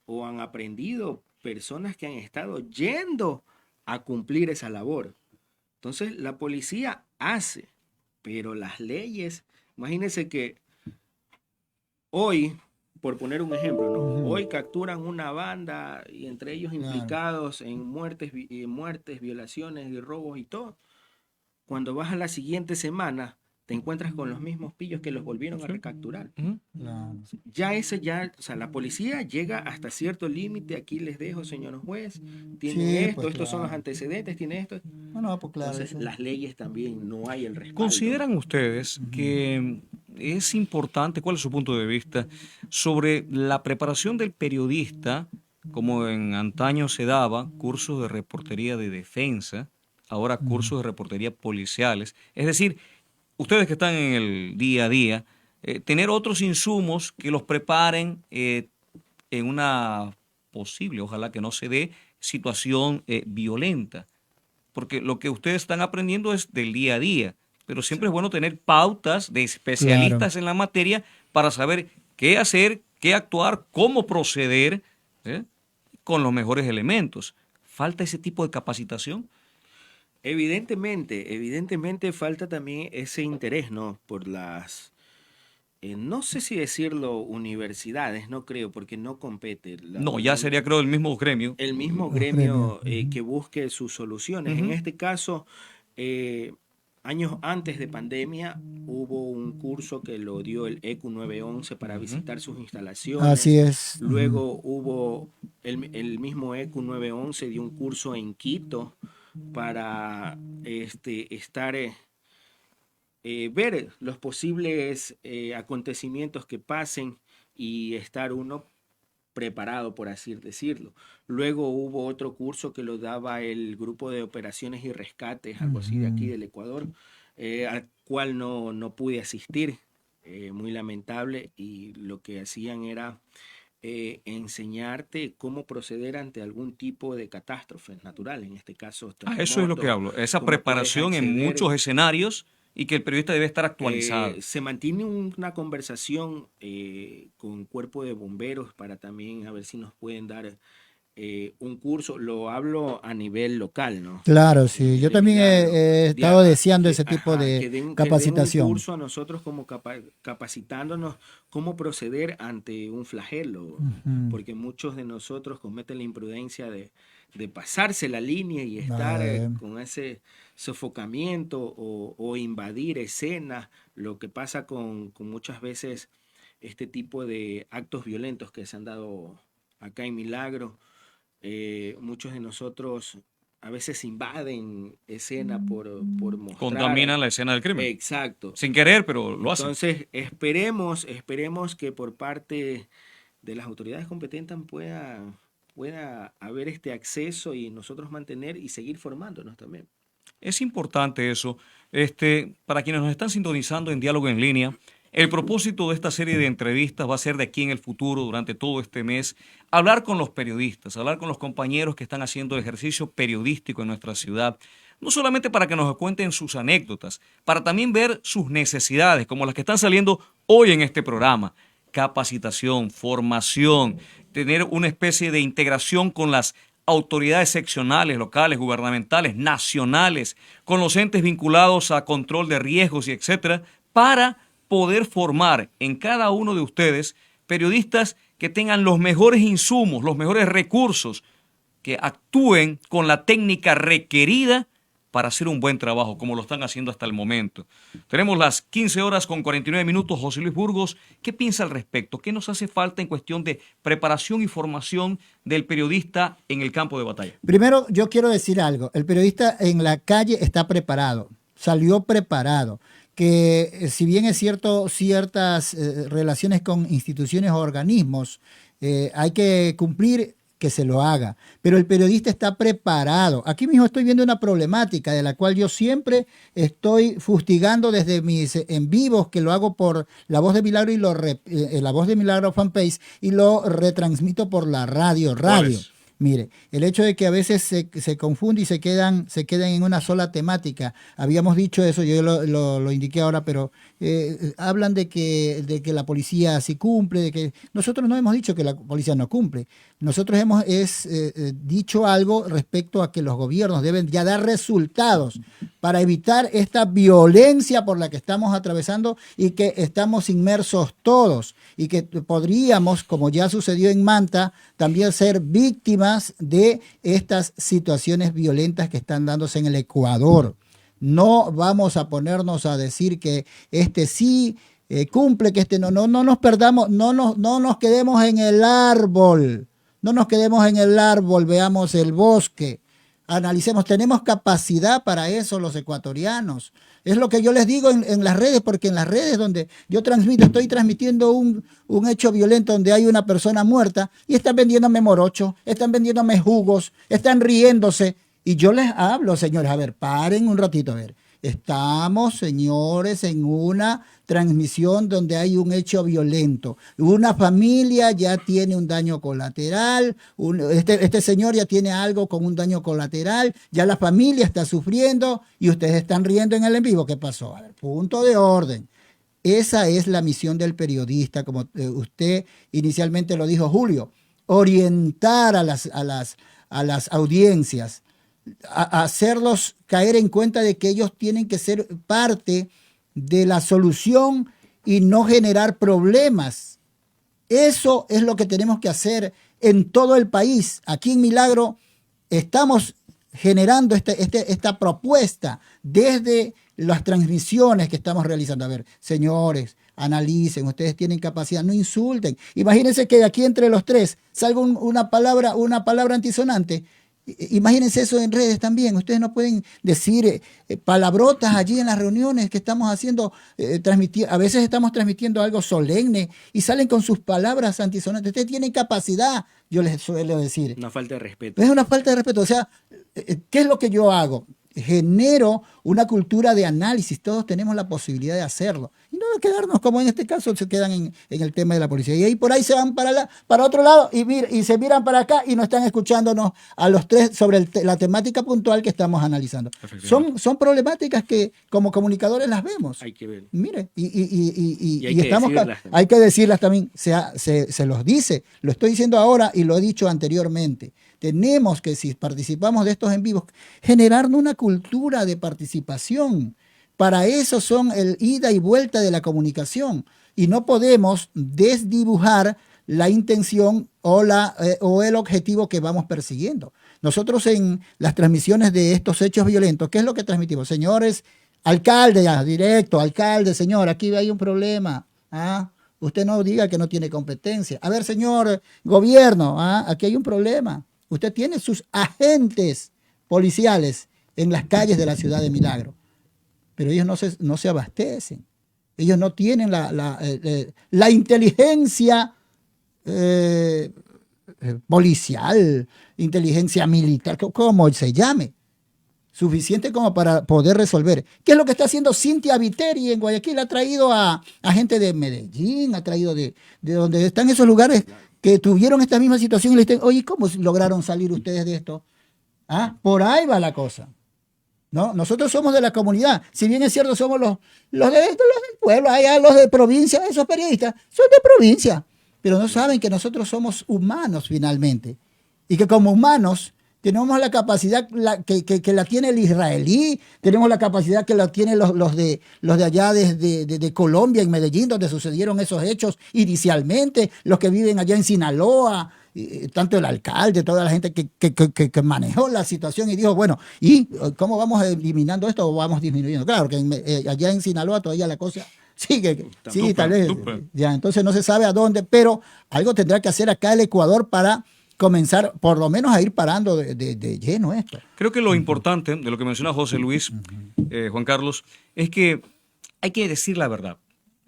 Speaker 3: o han aprendido personas que han estado yendo a cumplir esa labor. Entonces, la policía hace, pero las leyes, imagínense que hoy, por poner un ejemplo, ¿no? Hoy capturan una banda y entre ellos implicados en muertes, violaciones y robos y todo. Cuando vas a la siguiente semana, te encuentras con los mismos pillos que los volvieron a recapturar. O sea, la policía llega hasta cierto límite. Aquí les dejo, señor juez, tiene esto,
Speaker 2: pues,
Speaker 3: estos son los antecedentes, tiene esto.
Speaker 2: Pues claro.
Speaker 3: Entonces, las leyes también no hay el respaldo.
Speaker 1: ¿Consideran ustedes que es importante, cuál es su punto de vista, sobre la preparación del periodista, como en antaño se daba, cursos de reportería de defensa, ahora cursos de reportería policiales? Es decir, ustedes que están en el día a día, tener otros insumos que los preparen en una posible, ojalá que no se dé, situación violenta. Porque lo que ustedes están aprendiendo es del día a día, pero siempre es bueno tener pautas de especialistas en la materia para saber qué hacer, qué actuar, cómo proceder con los mejores elementos. ¿Falta ese tipo de capacitación?
Speaker 3: Evidentemente falta también ese interés, ¿no? Por las, no sé si decirlo universidades, no creo, porque no compete.
Speaker 1: No, ya sería creo el mismo gremio.
Speaker 3: El mismo gremio que busque sus soluciones. En este caso, años antes de pandemia, hubo un curso que lo dio el ECU 911 para visitar sus instalaciones.
Speaker 2: Así es.
Speaker 3: Luego hubo el mismo ECU 911 dio un curso en Quito para ver los posibles acontecimientos que pasen y estar uno preparado, por así decirlo. Luego hubo otro curso que lo daba el Grupo de Operaciones y Rescates, algo así de aquí del Ecuador, al cual no pude asistir, muy lamentable, y lo que hacían era enseñarte cómo proceder ante algún tipo de catástrofe natural, en este caso
Speaker 1: Eso es lo que hablo, esa
Speaker 3: cómo
Speaker 1: preparación
Speaker 3: puedes
Speaker 1: en
Speaker 3: acceder.
Speaker 1: muchos escenarios y que el periodista debe estar actualizado.
Speaker 3: Se mantiene una conversación con cuerpo de bomberos para también a ver si nos pueden dar un curso. Lo hablo a nivel local, ¿no?
Speaker 2: Claro, sí. Yo
Speaker 3: De
Speaker 2: también
Speaker 3: Milagro.
Speaker 2: he estado deseando ese
Speaker 3: Ajá,
Speaker 2: tipo de
Speaker 3: que den un
Speaker 2: capacitación.
Speaker 3: curso a nosotros como capacitándonos cómo proceder ante un flagelo, porque muchos de nosotros cometen la imprudencia de pasarse la línea y estar con ese sofocamiento o invadir escenas, lo que pasa con muchas veces este tipo de actos violentos que se han dado acá en Milagro. Muchos de nosotros a veces invaden escena por mostrar.
Speaker 1: Contaminan la escena del crimen.
Speaker 3: Exacto.
Speaker 1: Sin querer, pero lo hacen.
Speaker 3: Entonces, esperemos que por parte de las autoridades competentes pueda haber este acceso y nosotros mantener y seguir formándonos también.
Speaker 1: Es importante eso. Para quienes nos están sintonizando en Diálogo en Línea, el propósito de esta serie de entrevistas va a ser de aquí en el futuro, durante todo este mes, hablar con los periodistas, hablar con los compañeros que están haciendo el ejercicio periodístico en nuestra ciudad, no solamente para que nos cuenten sus anécdotas, para también ver sus necesidades, como las que están saliendo hoy en este programa. Capacitación, formación, tener una especie de integración con las autoridades seccionales, locales, gubernamentales, nacionales, con los entes vinculados a control de riesgos y etcétera, para poder formar en cada uno de ustedes periodistas que tengan los mejores insumos, los mejores recursos, que actúen con la técnica requerida para hacer un buen trabajo, como lo están haciendo hasta el momento. Tenemos las 15:49. José Luis Burgos, ¿qué piensa al respecto? ¿Qué nos hace falta en cuestión de preparación y formación del periodista en el campo de batalla?
Speaker 2: Primero, yo quiero decir algo. El periodista en la calle está preparado, salió preparado. Que si bien es cierto, ciertas relaciones con instituciones o organismos hay que cumplir, que se lo haga. Pero el periodista está preparado. Aquí mismo estoy viendo una problemática de la cual yo siempre estoy fustigando desde mis en vivos, que lo hago por La Voz de Milagro y La Voz de Milagro fanpage, y lo retransmito por la radio. Mire, el hecho de que a veces se confunde y se quedan en una sola temática. Habíamos dicho eso, yo lo indiqué ahora, pero hablan de que la policía sí cumple, de que nosotros no hemos dicho que la policía no cumple. Nosotros hemos dicho algo respecto a que los gobiernos deben ya dar resultados para evitar esta violencia por la que estamos atravesando y que estamos inmersos todos, y que podríamos, como ya sucedió en Manta, también ser víctimas de estas situaciones violentas que están dándose en el Ecuador. No vamos a ponernos a decir que sí cumple, que no nos perdamos, no nos quedemos en el árbol, veamos el bosque, analicemos, tenemos capacidad para eso los ecuatorianos. Es lo que yo les digo en las redes, porque en las redes donde yo estoy transmitiendo un hecho violento donde hay una persona muerta y están vendiéndome morocho, están vendiéndome jugos, están riéndose. Y yo les hablo, señores, a ver, paren un ratito, a ver. Estamos, señores, en una transmisión donde hay un hecho violento. Una familia ya tiene un daño colateral, este señor ya tiene algo con un daño colateral, ya la familia está sufriendo y ustedes están riendo en el en vivo. ¿Qué pasó? A ver, punto de orden. Esa es la misión del periodista, como usted inicialmente lo dijo, Julio, orientar a las audiencias, a hacerlos caer en cuenta de que ellos tienen que ser parte de la solución y no generar problemas. Eso es lo que tenemos que hacer en todo el país. Aquí en Milagro estamos generando esta propuesta desde las transmisiones que estamos realizando. A ver, señores, analicen, ustedes tienen capacidad, no insulten. Imagínense que aquí entre los tres salga una palabra antisonante Imagínense eso en redes también. Ustedes no pueden decir palabrotas allí en las reuniones que estamos haciendo, a veces estamos transmitiendo algo solemne y salen con sus palabras antisonantes. Ustedes tienen capacidad, yo les suelo decir.
Speaker 3: Una falta de respeto.
Speaker 2: Es una falta de respeto. O sea, ¿qué es lo que yo hago? Genero una cultura de análisis. Todos tenemos la posibilidad de hacerlo. Y no de quedarnos como en este caso se quedan en el tema de la policía. Y ahí por ahí se van para otro lado y se miran para acá y no están escuchándonos a los tres sobre la temática puntual que estamos analizando. Son problemáticas que como comunicadores las vemos.
Speaker 3: Hay que ver.
Speaker 2: Mire,
Speaker 3: hay
Speaker 2: que decirlas también. Se los dice. Lo estoy diciendo ahora y lo he dicho anteriormente. Tenemos que, si participamos de estos en vivos, generar una cultura de participación. Para eso son el ida y vuelta de la comunicación. Y no podemos desdibujar la intención o el objetivo que vamos persiguiendo. Nosotros en las transmisiones de estos hechos violentos, ¿qué es lo que transmitimos? Señores, alcalde, ya, directo, alcalde, señor, aquí hay un problema. Usted no diga que no tiene competencia. A ver, señor gobierno, aquí hay un problema. Usted tiene sus agentes policiales en las calles de la ciudad de Milagro, pero ellos no se abastecen. Ellos no tienen la inteligencia policial, inteligencia militar, como se llame, suficiente como para poder resolver. ¿Qué es lo que está haciendo Cintia Viteri en Guayaquil? Ha traído a gente de Medellín, ha traído de donde están esos lugares que tuvieron esta misma situación y le dicen, oye, ¿cómo lograron salir ustedes de esto? Por ahí va la cosa. ¿No? Nosotros somos de la comunidad. Si bien es cierto, somos los del pueblo, allá los de provincia, esos periodistas son de provincia, pero no saben que nosotros somos humanos finalmente. Y que como humanos tenemos la capacidad que la tiene el israelí, tenemos la capacidad que la tienen los de allá de Colombia, en Medellín, donde sucedieron esos hechos inicialmente, los que viven allá en Sinaloa, tanto el alcalde, toda la gente que manejó la situación y dijo, bueno, ¿y cómo vamos eliminando esto o vamos disminuyendo? Claro, que allá en Sinaloa todavía la cosa sigue, sí, tal vez, ya, entonces no se sabe a dónde, pero algo tendrá que hacer acá el Ecuador para comenzar por lo menos a ir parando de lleno esto.
Speaker 1: Creo que lo importante de lo que menciona José Luis, Juan Carlos, es que hay que decir la verdad.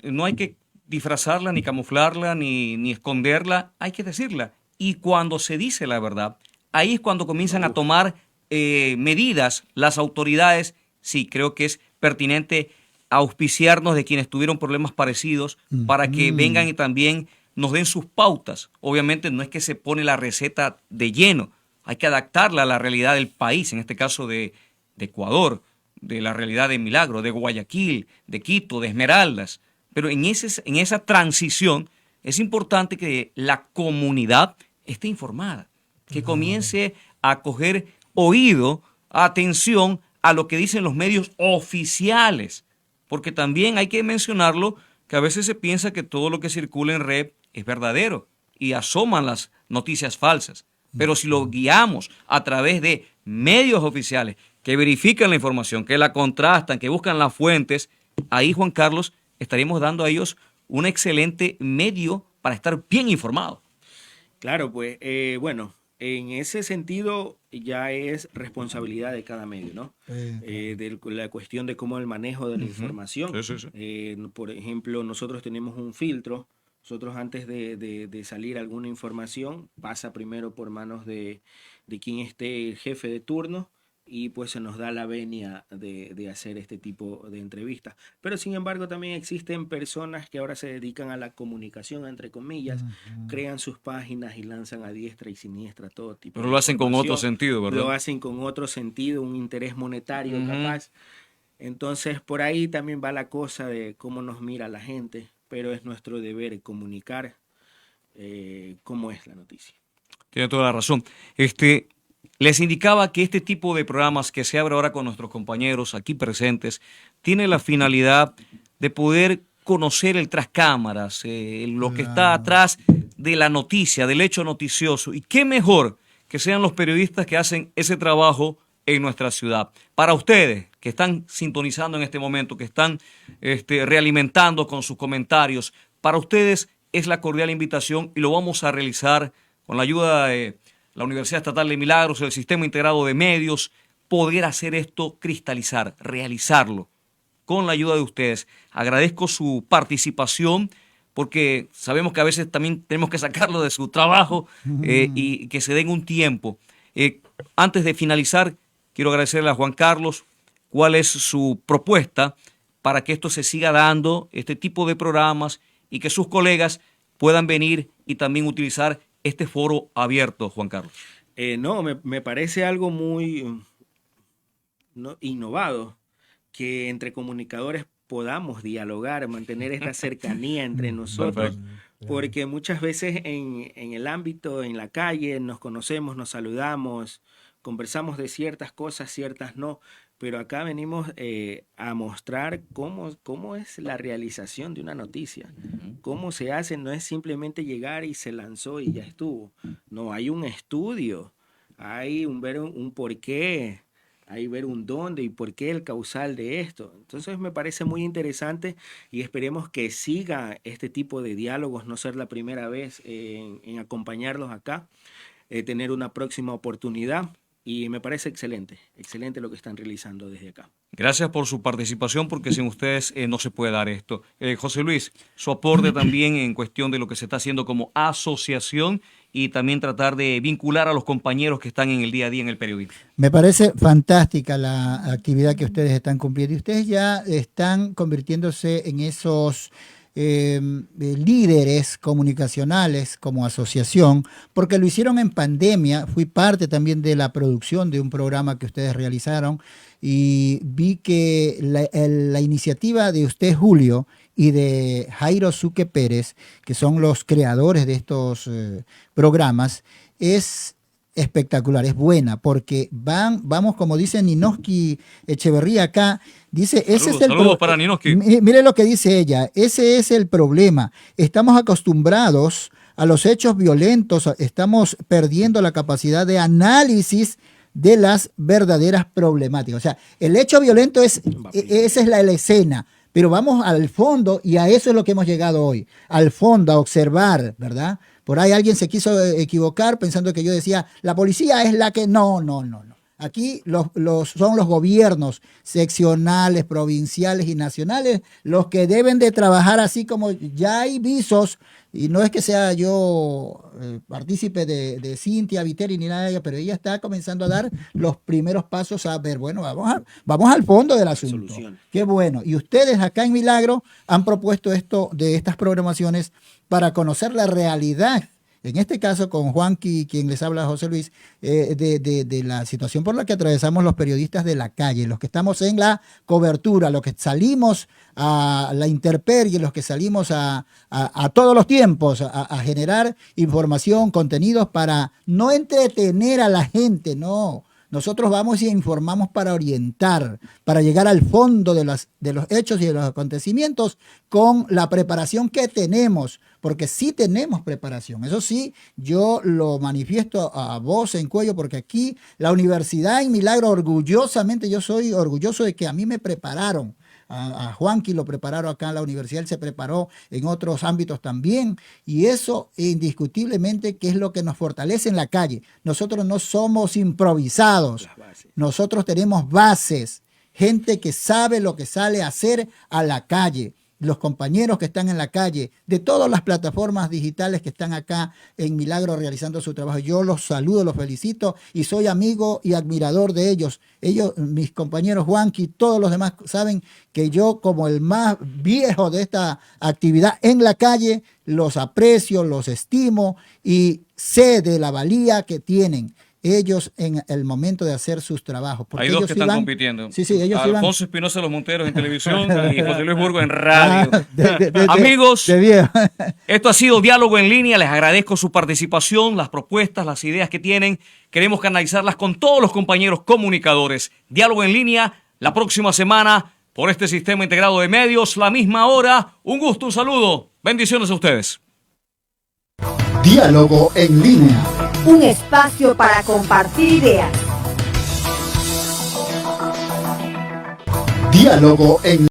Speaker 1: No hay que disfrazarla, ni camuflarla, ni esconderla, hay que decirla. Y cuando se dice la verdad, ahí es cuando comienzan a tomar medidas las autoridades. Sí, creo que es pertinente auspiciarnos de quienes tuvieron problemas parecidos para que vengan y también nos den sus pautas. Obviamente no es que se pone la receta de lleno, hay que adaptarla a la realidad del país, en este caso de Ecuador, de la realidad de Milagro, de Guayaquil, de Quito, de Esmeraldas. Pero en esa transición es importante que la comunidad esté informada, que comience a coger oído, atención a lo que dicen los medios oficiales, porque también hay que mencionarlo, que a veces se piensa que todo lo que circula en red es verdadero y asoman las noticias falsas. Pero si lo guiamos a través de medios oficiales que verifican la información, que la contrastan, que buscan las fuentes, ahí, Juan Carlos, estaríamos dando a ellos un excelente medio para estar bien informados.
Speaker 3: Claro, pues, bueno, en ese sentido ya es responsabilidad de cada medio, ¿no? De la cuestión de cómo el manejo de la información. Sí. Por ejemplo, nosotros tenemos un filtro. Nosotros antes de salir alguna información pasa primero por manos de quien esté el jefe de turno y pues se nos da la venia de hacer este tipo de entrevistas. Pero sin embargo también existen personas que ahora se dedican a la comunicación, entre comillas, crean sus páginas y lanzan a diestra y siniestra todo tipo.
Speaker 1: Pero lo hacen con otro sentido, ¿verdad?
Speaker 3: Lo hacen con otro sentido, un interés monetario capaz. Entonces por ahí también va la cosa de cómo nos mira la gente, pero es nuestro deber comunicar cómo es la noticia.
Speaker 1: Tiene toda la razón. Les indicaba que este tipo de programas que se abre ahora con nuestros compañeros aquí presentes tiene la finalidad de poder conocer el tras cámaras, lo que está atrás de la noticia, del hecho noticioso. Y qué mejor que sean los periodistas que hacen ese trabajo en nuestra ciudad. Para ustedes que están sintonizando en este momento, que están realimentando con sus comentarios, para ustedes es la cordial invitación y lo vamos a realizar con la ayuda de la Universidad Estatal de Milagros, el Sistema Integrado de Medios, poder hacer esto, cristalizar, realizarlo con la ayuda de ustedes. Agradezco su participación porque sabemos que a veces también tenemos que sacarlo de su trabajo y que se den un tiempo. Antes de finalizar, quiero agradecerle a Juan Carlos cuál es su propuesta para que esto se siga dando, este tipo de programas, y que sus colegas puedan venir y también utilizar este foro abierto, Juan Carlos.
Speaker 3: Me parece algo muy innovado, que entre comunicadores podamos dialogar, mantener esta cercanía entre nosotros.
Speaker 1: Perfecto.
Speaker 3: Porque muchas veces en el ámbito, en la calle, nos conocemos, nos saludamos, conversamos de ciertas cosas, ciertas no, pero acá venimos a mostrar cómo es la realización de una noticia, cómo se hace. No es simplemente llegar y se lanzó y ya estuvo. No, hay un estudio, hay ver un porqué, hay ver un dónde y por qué el causal de esto. Entonces me parece muy interesante y esperemos que siga este tipo de diálogos, no ser la primera vez en acompañarlos acá, tener una próxima oportunidad. Y me parece excelente lo que están realizando desde acá.
Speaker 1: Gracias por su participación, porque sin ustedes no se puede dar esto. José Luis, su aporte también en cuestión de lo que se está haciendo como asociación y también tratar de vincular a los compañeros que están en el día a día en el periodismo.
Speaker 2: Me parece fantástica la actividad que ustedes están cumpliendo y ustedes ya están convirtiéndose en esos líderes comunicacionales como asociación, porque lo hicieron en pandemia. Fui parte también de la producción de un programa que ustedes realizaron y vi que la iniciativa de usted, Julio, y de Jairo Suque Pérez, que son los creadores de estos programas, es espectacular, es buena, porque vamos, como dice Ninoski Echeverría acá, dice,
Speaker 1: saludos para Ninoski.
Speaker 2: Mire lo que dice ella, ese es el problema. Estamos acostumbrados a los hechos violentos, estamos perdiendo la capacidad de análisis de las verdaderas problemáticas. O sea, el hecho violento esa es la escena, pero vamos al fondo y a eso es lo que hemos llegado hoy, al fondo, a observar, ¿verdad? Por ahí alguien se quiso equivocar pensando que yo decía, la policía es la que... No. Aquí son los gobiernos seccionales, provinciales y nacionales los que deben de trabajar, así como ya hay visos, y no es que sea yo partícipe de Cintia Viteri ni nada de ella, pero ella está comenzando a dar los primeros pasos a ver, bueno, vamos al fondo del asunto. Solución. Qué bueno. Y ustedes acá en Milagro han propuesto esto de estas programaciones para conocer la realidad. En este caso, con Juanqui, quien les habla, José Luis, de la situación por la que atravesamos los periodistas de la calle, los que estamos en la cobertura, los que salimos a la intemperie, los que salimos a todos los tiempos a generar información, contenidos para no entretener a la gente, no. Nosotros vamos y informamos para orientar, para llegar al fondo de los hechos y de los acontecimientos con la preparación que tenemos, porque sí tenemos preparación. Eso sí, yo lo manifiesto a voz en cuello, porque aquí la Universidad en Milagro, orgullosamente, yo soy orgulloso de que a mí me prepararon. A Juanqui lo prepararon acá en la universidad, él se preparó en otros ámbitos también, y eso indiscutiblemente que es lo que nos fortalece en la calle. Nosotros no somos improvisados, nosotros tenemos bases, gente que sabe lo que sale a hacer a la calle. Los compañeros que están en la calle, de todas las plataformas digitales que están acá en Milagro realizando su trabajo. Yo los saludo, los felicito y soy amigo y admirador de ellos. Ellos, mis compañeros Juanqui, todos los demás saben que yo, como el más viejo de esta actividad en la calle, los aprecio, los estimo y sé de la valía que tienen ellos en el momento de hacer sus trabajos.
Speaker 1: Hay dos que están compitiendo.
Speaker 2: Sí, ellos
Speaker 1: Alfonso Espinosa Los Monteros en televisión y José Luis Burgos en radio. Amigos, esto ha sido Diálogo en Línea. Les agradezco su participación, las propuestas, las ideas que tienen. Queremos canalizarlas con todos los compañeros comunicadores. Diálogo en Línea, la próxima semana, por este sistema integrado de medios, la misma hora. Un gusto, un saludo. Bendiciones a ustedes.
Speaker 5: Diálogo en Línea. Un espacio para compartir ideas.
Speaker 4: Diálogo en